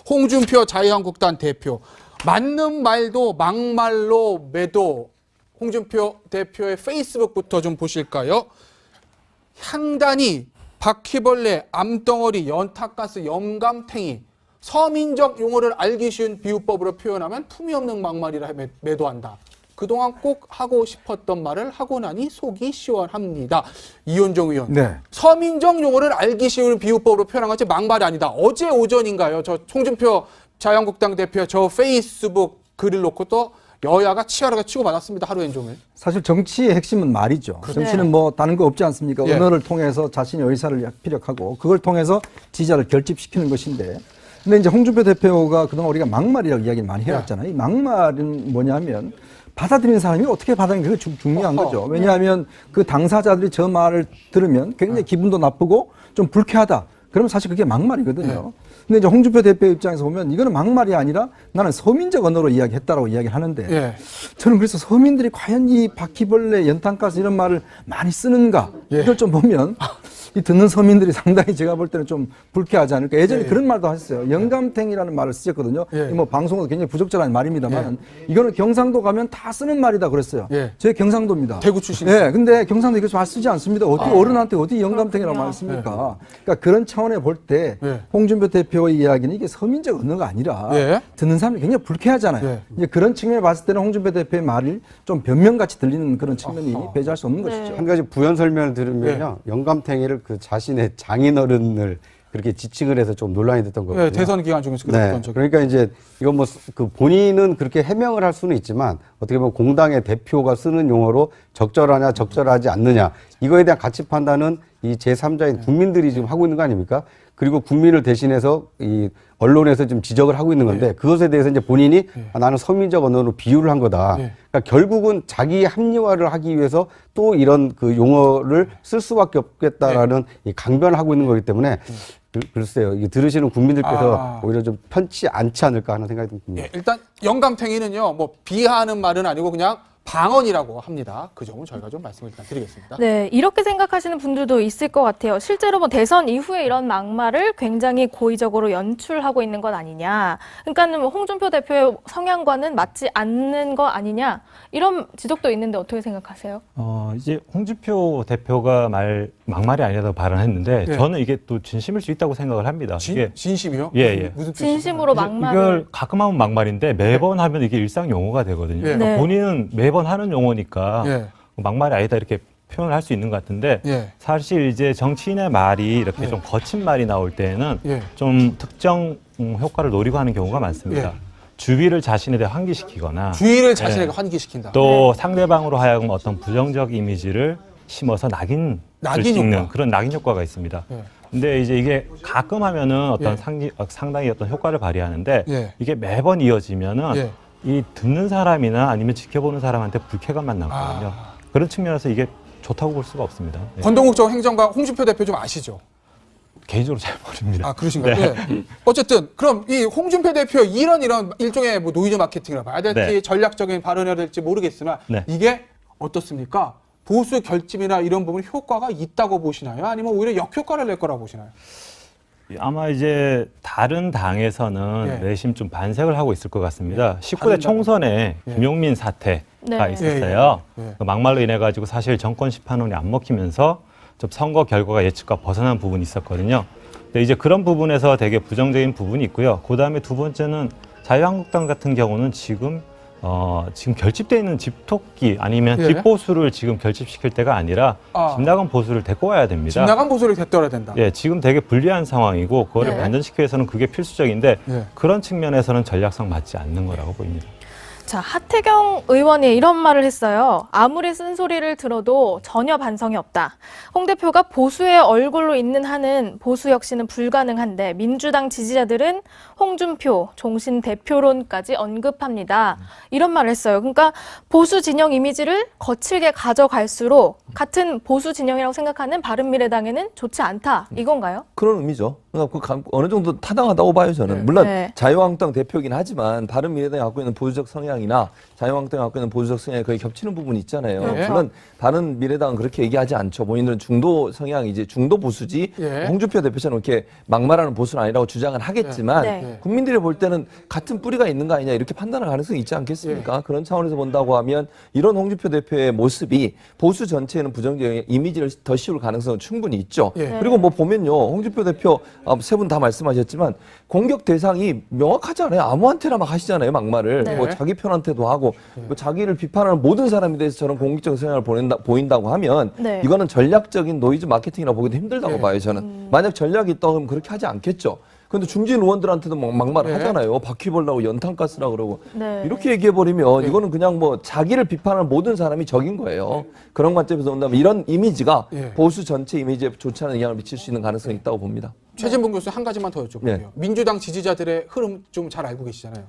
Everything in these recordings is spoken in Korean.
홍준표 자유한국당 대표. 맞는 말도 막말로 매도. 홍준표 대표의 페이스북부터 좀 보실까요? 향단이, 바퀴벌레, 암덩어리, 연탄가스, 영감탱이. 서민적 용어를 알기 쉬운 비유법으로 표현하면 품위 없는 막말이라 매도한다. 그동안 꼭 하고 싶었던 말을 하고 나니 속이 시원합니다. 이현정 의원. 네. 서민적 용어를 알기 쉬운 비유법으로 표현한 것이 막말이 아니다. 어제 오전인가요? 저 홍준표 자유한국당 대표 저 페이스북 글을 놓고 또 여야가 치열하게 치고받았습니다. 하루 종일. 사실 정치의 핵심은 말이죠. 그렇죠. 정치는 뭐 다른 거 없지 않습니까? 예. 언어를 통해서 자신의 의사를 피력하고 그걸 통해서 지지자를 결집시키는 것인데, 근데 이제 홍준표 대표가 그동안 우리가 막말이라고 이야기를 많이 해왔잖아요. 이 막말은 뭐냐면 받아들이는 사람이 어떻게 받아들이는 게 중요한 거죠. 왜냐하면 그 당사자들이 저 말을 들으면 굉장히 기분도 나쁘고 좀 불쾌하다. 그러면 사실 그게 막말이거든요. 근데 이제 홍준표 대표 입장에서 보면 이거는 막말이 아니라 나는 서민적 언어로 이야기했다라고 이야기를 하는데, 저는 그래서 서민들이 과연 이 바퀴벌레, 연탄가스 이런 말을 많이 쓰는가 이걸 좀 보면 이 듣는 서민들이 상당히 제가 볼 때는 좀 불쾌하지 않을까. 예전에 그런 말도 하셨어요. 영감탱이라는 말을 쓰셨거든요. 뭐 방송으로 굉장히 부적절한 말입니다만 이거는 경상도 가면 다 쓰는 말이다 그랬어요. 제 경상도입니다. 대구 출신. 네, 근데 경상도 이거 잘 쓰지 않습니다. 어디 어른한테 어디 영감탱이라고 말했습니까? 그러니까 그런 차원에 볼 때 홍준표 대표의 이야기는 이게 서민적 언어가 아니라 듣는 사람이 굉장히 불쾌하잖아요. 이제 그런 측면에 봤을 때는 홍준표 대표의 말이 좀 변명같이 들리는 그런 측면이 배제할 수 없는 것이죠. 한 가지 부연 설명을 들으면요, 영감탱이를 그 자신의 장인어른을 그렇게 지칭을 해서 좀 논란이 됐던 거거든요. 대선 기간 중에서 그랬던 적이. 그러니까 이제 이건 뭐 그 본인은 그렇게 해명을 할 수는 있지만 어떻게 보면 공당의 대표가 쓰는 용어로 적절하냐 적절하지 않느냐 이거에 대한 가치 판단은 이 제3자인 국민들이 지금 하고 있는 거 아닙니까? 그리고 국민을 대신해서 이 언론에서 좀 지적을 하고 있는 건데 그것에 대해서 이제 본인이 아, 나는 서민적 언어로 비유를 한 거다. 그러니까 결국은 자기 합리화를 하기 위해서 또 이런 그 용어를 쓸 수밖에 없겠다라는 이 강변을 하고 있는 거기 때문에 글쎄요. 이게 들으시는 국민들께서 오히려 좀 편치 않지 않을까 하는 생각이 듭니다. 일단 영감탱이는요, 뭐 비하하는 말은 아니고 그냥 방언이라고 합니다. 그 점은 저희가 좀 말씀을 일단 드리겠습니다. 네, 이렇게 생각하시는 분들도 있을 것 같아요. 실제로 뭐 대선 이후에 이런 막말을 굉장히 고의적으로 연출하고 있는 것 아니냐. 그러니까 뭐 홍준표 대표의 성향과는 맞지 않는 거 아니냐. 이런 지적도 있는데 어떻게 생각하세요? 이제 홍준표 대표가 막말이 아니라고 발언했는데 저는 이게 또 진심일 수 있다고 생각을 합니다. 이게 진심이요? 예. 무슨 뜻이요? 진심으로 막말을. 이걸 가끔 하면 막말인데 매번 하면 이게 일상 용어가 되거든요. 그러니까 본인은 매번 하는 용어니까 막말이 아니다 이렇게 표현을 할 수 있는 것 같은데 사실 이제 정치인의 말이 이렇게 좀 거친 말이 나올 때는 좀 특정 효과를 노리고 하는 경우가 많습니다. 주의를 자신에 대해 환기시키거나 주의를 자신에게 환기시킨다. 또 상대방으로 하여금 어떤 부정적 이미지를 심어서 낙인 찍는 효과. 그런 낙인 효과가 있습니다. 근데 이제 이게 가끔 하면은 어떤 상당히 어떤 효과를 발휘하는데 이게 매번 이어지면은 이 듣는 사람이나 아니면 지켜보는 사람한테 불쾌감만 남거든요. 그런 측면에서 이게 좋다고 볼 수가 없습니다. 권동욱 전 행정관 홍준표 대표 좀 아시죠? 개인적으로 잘 모릅니다. 그러신가요? 어쨌든 그럼 이 홍준표 대표 이런 일종의 뭐 노이즈 마케팅이라고 봐야 될지 전략적인 발언이라 될지 모르겠으나 이게 어떻습니까? 보수 결집이나 이런 부분 효과가 있다고 보시나요? 아니면 오히려 역효과를 낼 거라고 보시나요? 아마 이제 다른 당에서는 내심 좀 반색을 하고 있을 것 같습니다. 19대 총선에 김용민 사태가 있었어요. 그 막말로 인해 가지고 사실 정권 심판론이 안 먹히면서 좀 선거 결과가 예측과 벗어난 부분이 있었거든요. 근데 이제 그런 부분에서 되게 부정적인 부분이 있고요. 그 다음에 두 번째는 자유한국당 같은 경우는 지금 결집되어 있는 집토끼 아니면 집보수를 지금 결집시킬 때가 아니라 집 나간 보수를 데리고 와야 됩니다. 집 나간 보수를 데려야 된다. 지금 되게 불리한 상황이고 그거를 반전시키기 위해서는 그게 필수적인데 그런 측면에서는 전략상 맞지 않는 거라고 보입니다. 자, 하태경 의원이 이런 말을 했어요. 아무리 쓴소리를 들어도 전혀 반성이 없다. 홍 대표가 보수의 얼굴로 있는 한은 보수 혁신은 불가능한데 민주당 지지자들은 홍준표 종신 대표론까지 언급합니다. 이런 말을 했어요. 그러니까 보수 진영 이미지를 거칠게 가져갈수록 같은 보수 진영이라고 생각하는 바른미래당에는 좋지 않다. 이건가요? 그런 의미죠. 어느 정도 타당하다고 봐요, 저는. 네. 물론 네. 자유한국당 대표이긴 하지만 바른미래당이 갖고 있는 보수적 성향이나 자유한국당이 갖고 있는 보수적 성향이 거의 겹치는 부분이 있잖아요. 그렇죠. 물론 바른미래당은 그렇게 얘기하지 않죠. 본인들은 중도 성향, 이제 중도 보수지 예. 홍준표 대표처럼 이렇게 막말하는 보수는 아니라고 주장은 하겠지만 네. 국민들이 볼 때는 같은 뿌리가 있는 거 아니냐 이렇게 판단할 가능성이 있지 않겠습니까? 그런 차원에서 본다고 하면 이런 홍준표 대표의 모습이 보수 전체에는 부정적인 이미지를 더 씌울 가능성은 충분히 있죠. 예. 그리고 뭐 보면요, 홍준표 대표 세 분 다 말씀하셨지만 공격 대상이 명확하잖아요. 아무한테나 막 하시잖아요, 막말을. 네. 뭐 자기 편한테도 하고 뭐 자기를 비판하는 모든 사람에 대해서 저런 공격적 성향을 보인다고 하면 네. 이거는 전략적인 노이즈 마케팅이라고 보기도 힘들다고 예. 봐요, 저는. 만약 전략이 있다고 하면 그렇게 하지 않겠죠. 근데 중진 의원들한테도 막 막말을 네. 하잖아요. 바퀴 벌라고 연탄가스라 그러고. 네. 이렇게 얘기해버리면 이거는 그냥 뭐 자기를 비판하는 모든 사람이 적인 거예요. 그런 관점에서 본다면 이런 이미지가 예. 보수 전체 이미지에 좋지 않은 영향을 미칠 수 있는 가능성이 있다고 봅니다. 최진봉 교수 한 가지만 더 여쭤볼게요. 네. 민주당 지지자들의 흐름 좀 잘 알고 계시잖아요.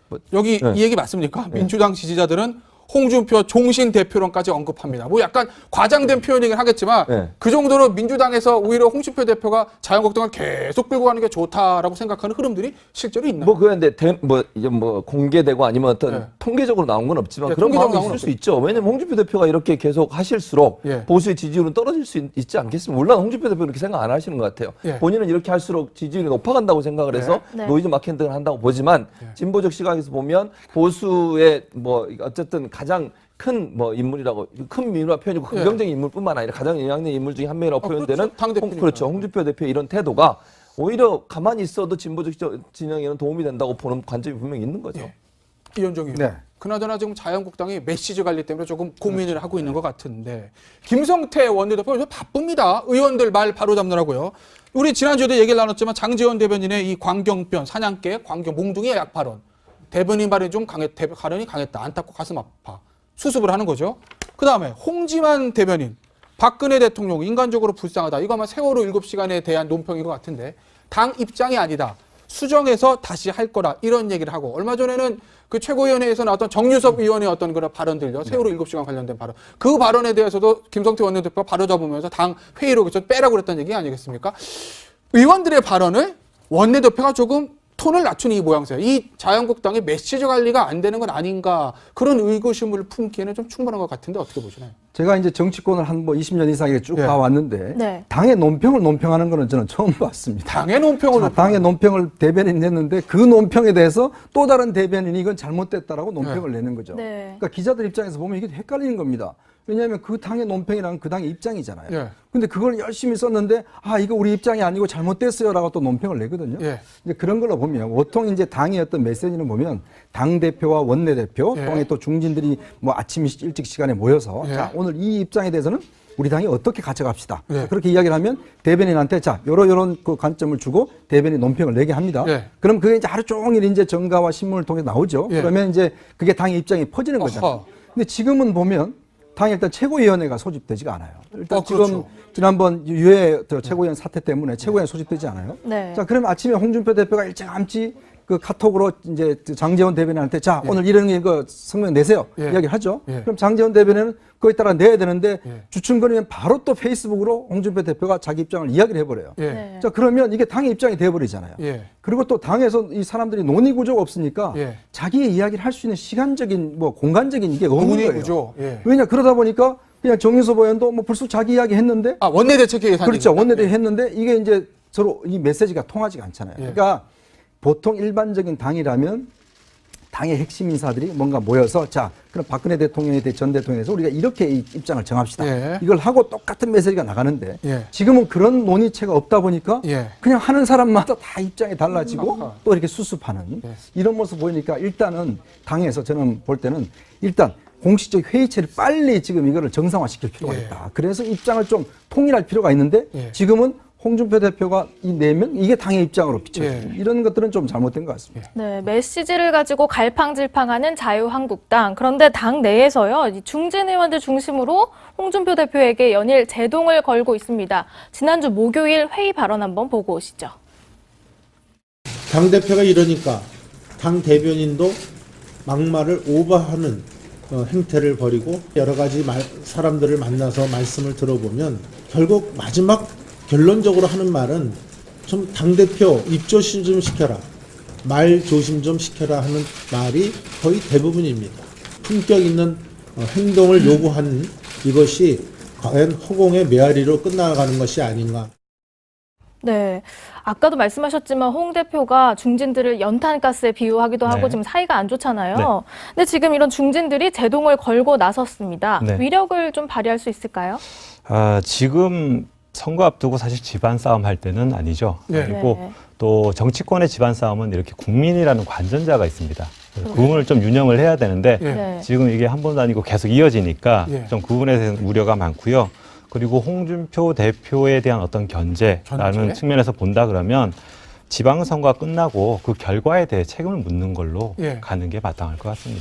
뭐, 여기 네. 이 얘기 맞습니까? 민주당 지지자들은 홍준표 종신 대표론까지 언급합니다. 뭐 약간 과장된 표현이긴 하겠지만 네. 그 정도로 민주당에서 오히려 홍준표 대표가 자유한국당을 계속 끌고 가는 게 좋다라고 생각하는 흐름들이 실제로 있나요? 뭐 그런데 이제 뭐 공개되고 아니면 어떤 네. 통계적으로 나온 건 없지만 네, 그런 통계적으로 마음이 나온 건 있을 수 있죠. 왜냐면 홍준표 대표가 이렇게 계속 하실수록 예. 보수의 지지율은 떨어질 수 있지 않겠습니까? 물론 홍준표 대표는 그렇게 생각 안 하시는 것 같아요. 예. 본인은 이렇게 할수록 지지율이 높아간다고 생각을 해서 네. 노이즈 마케팅을 한다고 보지만 진보적 시각에서 보면 보수의 뭐 어쨌든 가장 큰 뭐 인물이라고 큰 인물화 표현이고 긍정적인 인물뿐만 아니라 가장 영향력 인물 중에 한 명이라고 표현되는 그렇죠. 당대표니까. 그렇죠. 홍준표 대표의 이런 태도가 오히려 가만히 있어도 진보적 진영에는 도움이 된다고 보는 관점이 분명히 있는 거죠. 예. 이현정 의원. 네. 그나저나 지금 자유한국당이 메시지 관리 때문에 조금 고민을 하고 있는 것 같은데 김성태 원내대표 요즘 바쁩니다. 의원들 말 바로 잡느라고요. 우리 지난주에도 얘기를 나눴지만 장제원 대변인의 이 광경변, 사냥개, 광경, 몽둥이 약 발언. 대변인 발언이 좀 발언이 강했다. 안타깝고 가슴 아파. 수습을 하는 거죠. 그다음에 홍지만 대변인. 박근혜 대통령 인간적으로 불쌍하다. 이거 아마 세월호 7시간에 대한 논평인 것 같은데 당 입장이 아니다. 수정해서 다시 할 거라 이런 얘기를 하고 얼마 전에는 그 최고위원회에서 나왔던 정유섭 의원의 어떤 그런 발언들요. 세월호 7시간 관련된 발언. 그 발언에 대해서도 김성태 원내대표가 바로잡으면서 당 회의로 빼라고 그랬다는 얘기 아니겠습니까? 의원들의 발언을 원내대표가 조금 톤을 낮춘 이 모양새예요. 이 자유한국당의 메시지 관리가 안 되는 건 아닌가 그런 의구심을 품기에는 좀 충분한 것 같은데 어떻게 보시나요? 제가 이제 정치권을 한 뭐 20년 이상 이렇게 쭉 예. 봐왔는데 네. 당의 논평을 논평하는 거는 저는 처음 봤습니다. 당의 논평을 당의 논평을 대변인이 했는데 그 논평에 대해서 또 다른 대변인이 이건 잘못됐다라고 논평을 내는 거죠. 네. 그러니까 기자들 입장에서 보면 이게 헷갈리는 겁니다. 왜냐하면 그 당의 논평이랑 그 당의 입장이잖아요. 예. 근데 그걸 열심히 썼는데 아 이거 우리 입장이 아니고 잘못됐어요라고 또 논평을 내거든요. 예. 이제 그런 걸로 보면 보통 이제 당의 어떤 메시지는 보면 당 대표와 원내 대표 예. 통해 또 중진들이 뭐 아침 일찍 시간에 모여서 예. 자 오늘 이 입장에 대해서는 우리 당이 어떻게 가져갑시다. 예. 그렇게 이야기를 하면 대변인한테 자 요런 그 관점을 주고 대변인 논평을 내게 합니다. 예. 그럼 그게 이제 하루 종일 이제 정가와 신문을 통해 나오죠. 예. 그러면 이제 그게 당의 입장이 퍼지는 거잖아요. 어허. 근데 지금은 보면 당이 일단 최고위원회가 소집되지가 않아요. 일단 그렇죠. 지금 지난번 유해 최고위원 사태 때문에 최고위원 소집되지 않아요. 네. 자, 그럼 아침에 홍준표 대표가 일찌감치 그 카톡으로 이제 장제원 대변인한테 자, 오늘 이런 거 성명 내세요. 예. 이야기를 하죠. 예. 그럼 장제원 대변인은 거기에 따라 내야 되는데 예. 주춤거리면 바로 또 페이스북으로 홍준표 대표가 자기 입장을 이야기를 해버려요. 예. 네. 자, 그러면 이게 당의 입장이 돼버리잖아요. 예. 그리고 또 당에서 이 사람들이 논의 구조가 없으니까 예. 자기의 이야기를 할 수 있는 시간적인 뭐 공간적인 이게 없는 논의 거예요. 구조. 예. 왜냐 그러다 보니까 그냥 정유섭 의원도 뭐 벌써 자기 이야기 했는데 아, 원내대책회의 예산. 그렇죠. 원내대회 했는데 이게 이제 서로 이 메시지가 통하지가 않잖아요. 예. 그러니까 보통 일반적인 당이라면 당의 핵심 인사들이 뭔가 모여서 자 그럼 박근혜 대통령에 대해 전 대통령에서 우리가 이렇게 이 입장을 정합시다. 예. 이걸 하고 똑같은 메시지가 나가는데 예. 지금은 그런 논의체가 없다 보니까 예. 그냥 하는 사람마다 다 입장이 달라지고 아하. 또 이렇게 수습하는 예. 이런 모습 보이니까 일단은 당에서 저는 볼 때는 일단 공식적 회의체를 빨리 지금 이거를 정상화시킬 필요가 예. 있다. 그래서 입장을 좀 통일할 필요가 있는데 예. 지금은 홍준표 대표가 이 4명 이게 당의 입장으로 비춰져요. 예. 이런 것들은 좀 잘못된 것 같습니다. 네, 메시지를 가지고 갈팡질팡하는 자유한국당. 그런데 당 내에서요, 이 중진 의원들 중심으로 홍준표 대표에게 연일 제동을 걸고 있습니다. 지난주 목요일 회의 발언 한번 보고 오시죠. 당대표가 이러니까 당 대변인도 막말을 오버하는 행태를 벌이고 여러 가지 사람들을 만나서 말씀을 들어보면 결국 마지막 결론적으로 하는 말은 좀 당대표 입조심 좀 시켜라, 말 조심 좀 시켜라 하는 말이 거의 대부분입니다. 품격 있는 행동을 요구하는 이것이 과연 허공의 메아리로 끝나가는 것이 아닌가. 네. 아까도 말씀하셨지만 홍 대표가 중진들을 연탄가스에 비유하기도 하고 네. 지금 사이가 안 좋잖아요. 네. 근데 지금 이런 중진들이 제동을 걸고 나섰습니다. 네. 위력을 좀 발휘할 수 있을까요? 지금 선거 앞두고 사실 집안 싸움 할 때는 아니죠. 네. 그리고 네. 또 정치권의 집안 싸움은 이렇게 국민이라는 관전자가 있습니다. 그 부분을 좀 윤영을 해야 되는데 예. 네. 지금 이게 한 번도 아니고 계속 이어지니까 예. 좀 그 부분에 대해서 우려가 많고요. 그리고 홍준표 대표에 대한 어떤 견제라는 견제? 측면에서 본다 그러면 지방선거가 끝나고 그 결과에 대해 책임을 묻는 걸로 예. 가는 게 마땅할 것 같습니다.